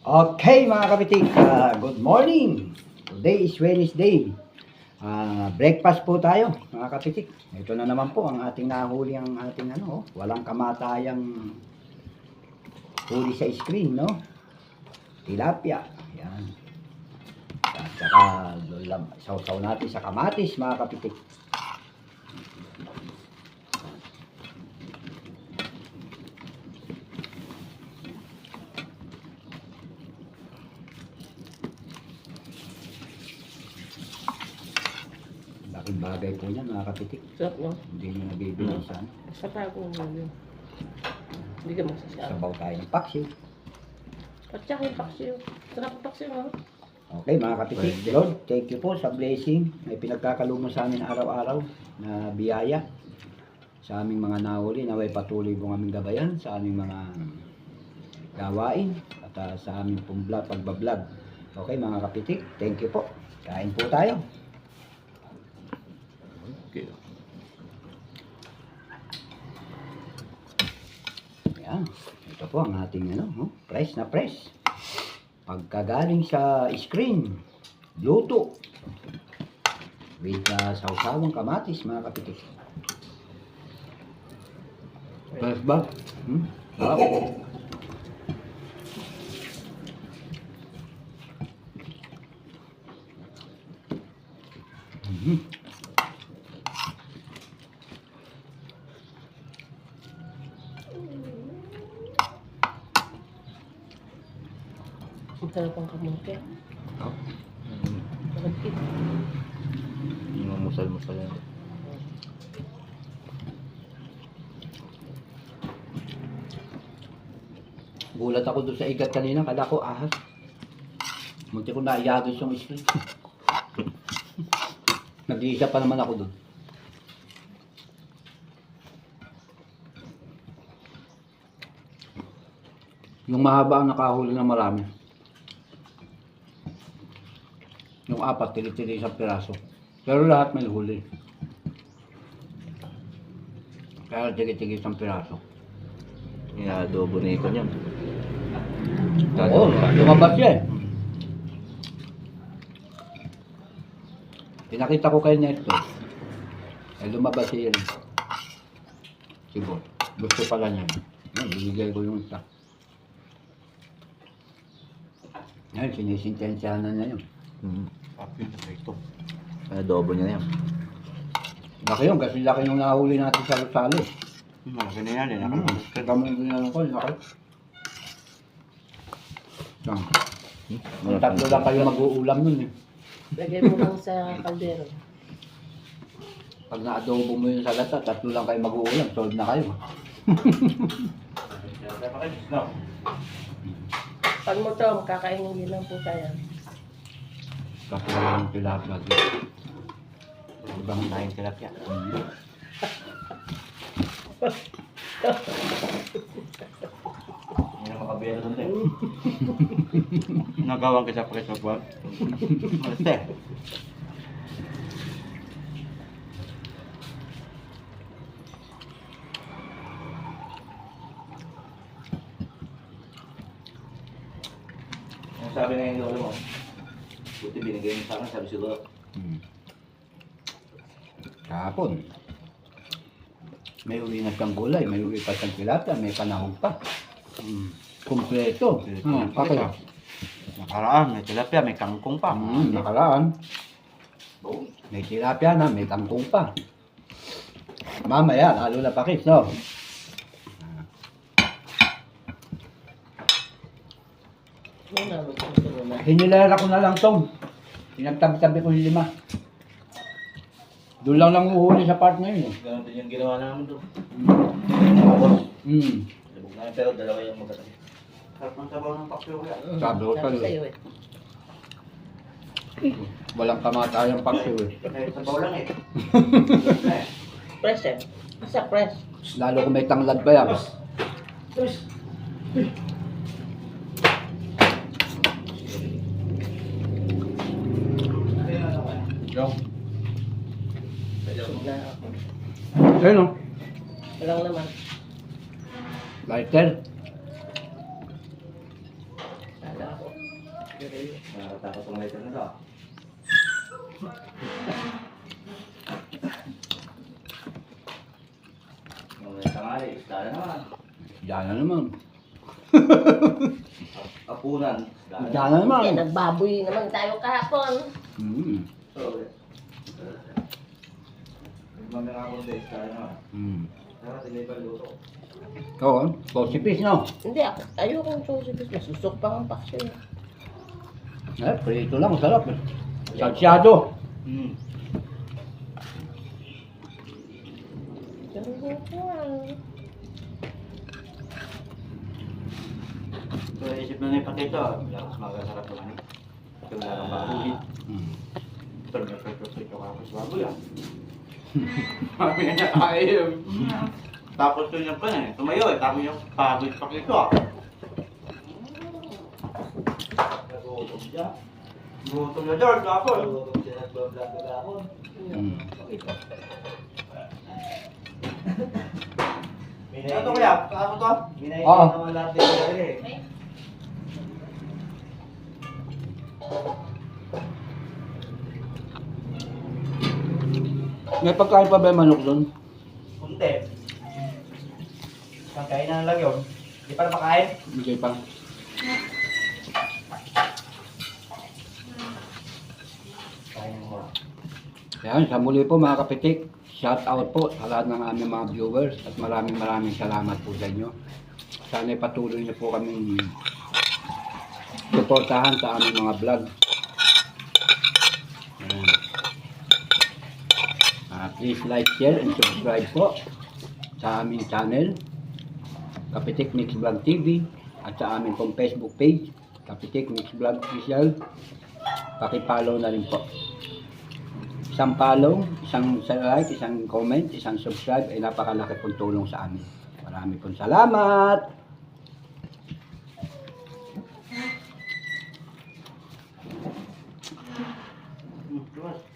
Okay mga kapitik, good morning. Today is Wednesday. Breakfast po tayo mga kapitik. Ito na naman po ang ating nahuli, ang ating walang kamatayang huli sa screen, no? Tilapia. Yan. At saka sausaw natin sa kamatis mga kapitik. Laking bagay po yan mga kapitik. Sarap, no? Hindi nyo nabibili sa Sarap ko yun. Hindi ka magsasarap. sabaw tayo ng paksiw. At saka yung paksiw. Sarap ang paksiw, no? Okay mga kapitik, Lord, thank you po sa blessing. May pinagkakaloob mo sa amin araw-araw na biyaya sa aming mga nahuli. Naway patuloy po aming gabayan sa aming mga gawain at sa aming pong pagbablog. Okay mga kapitik, thank you po. Kain po tayo. Okay. Yan. Ito po ang ating fresh na fresh. Pagkagaling sa screen, luto. With sausawang kamatis mga kapitik. Fresh ba? Sarap. Ang sarap ang kamote. Oh. Sarap. Yung musal-musal yan. Gulat ako doon sa igat kanina, kala ko ahas. Munti ko naiyagis yung screen. Nag-iisa pa naman ako doon. Yung mahaba ang nakahuli na marami. Yung apat, tili-tili isang piraso. Pero lahat may huli. Kaya tili-tili isang piraso. Ina-adobo na ito niyan. Oo, lumabas yan. Pinakita ko kay Neto. Ay lumabas yan. Siguro. Gusto pala niya. Bibigay ko yung isa. Ngayon, sinisintensyahan na niya yun. Papi na ito. Adobo niya yan. Laki yun, kasi laki yung nahuli natin sa Rosales. Malaki na yan. Kagamo yung ginanong ko, laki. Tatlo lang kayo mag-uulam nun eh. Lagay mo lang sa kaldero. Pag na-adobo mo yun sa lata, tatlo lang kayo mag-uulam, solve na kayo. Pag mo to, makakainin din lang po tayo. Kasi yung tilapia dito. Ibang tayong tilapia. Hindi na makabiyero doon tayo. Nagawang kita pa kayo buwan. Malte. Ang sabi na yung lolo mo, buti binigay mo sa akin, sabi siguro. Kahapon. May ulingat kang gulay, may uwi pa kang tilapia, may panahon pa. Kompleto. Pakit. Nakaraan, may tilapia, may kangkong pa. Nakaraan. May tilapia na, may kangkong pa. Mamaya, lalo na pakit, no? Ano na, magpunta mo na. Hinilera ko na lang tong. Pinagtabi-tabi ko yung 5. Doon lang uhuli sa part na yun. Ganun din yung ginawa namin doon. Hmm. Labog namin pero dalawa yung magkatabi. Sarap ng sabaw ng pakyo kaya. Sabi ko Sabi sa'yo. sa'yo eh. Walang kamatayang paksiw eh. Sabaw lang eh. Press eh. Basta press. Lalo kung may tanglad pa yan. Yung. Na ako. Ayun o. Walang laman. Lighter. Kala Nakakatakot ang lighter na to. Mga tangali, isda na naman. Diyan na naman. Apunan, isda na Diyan na naman. Eh, nagbaboy naman tayo kahapon. Mm. So, mamaya nga akong isda na naman. Mm. Nakatin na ibang luto. Oo, posipis, no? Hindi ako. Ayokong susipis. Masusok pa ang paksiw. Eh, prito lang, masarap. Eh. Salsyado. Hmm. So, isip na yung pakito. Lakas magasarap naman. Ito na lang baboy. Mm. Ito na yung pakito kapos baboy ah. Mami na ayaw. Tapos yun yung pan eh. Tumayo eh. Tapos yung baboy pakito ah. Nagutom siya. Gutom na George ako. Gutom siya nag-vlog ako. Mm. Ano kaya? Ano to? Oo. Naman lahat din talaga eh. May pagkain pa ba yung manok doon? Kunti. Pagkain na lang yun. Di pa na makain? Hindi pa. Kain mo. Yan, sa muli po mga kapitik, shout out po sa lahat ng aming mga viewers at maraming salamat po sa inyo. Sana patuloy niyo po kaming suportahan sa aming mga vlog. Yan. Please like, share, and subscribe po sa aming channel, Kapitik Mix Vlog TV, at sa aming pong Facebook page, Kapitik Mix Vlog Official. Pakipollow na rin po. Isang follow, isang like, isang comment, isang subscribe ay napakalaki pong tulong sa amin. Marami pong salamat! Terus.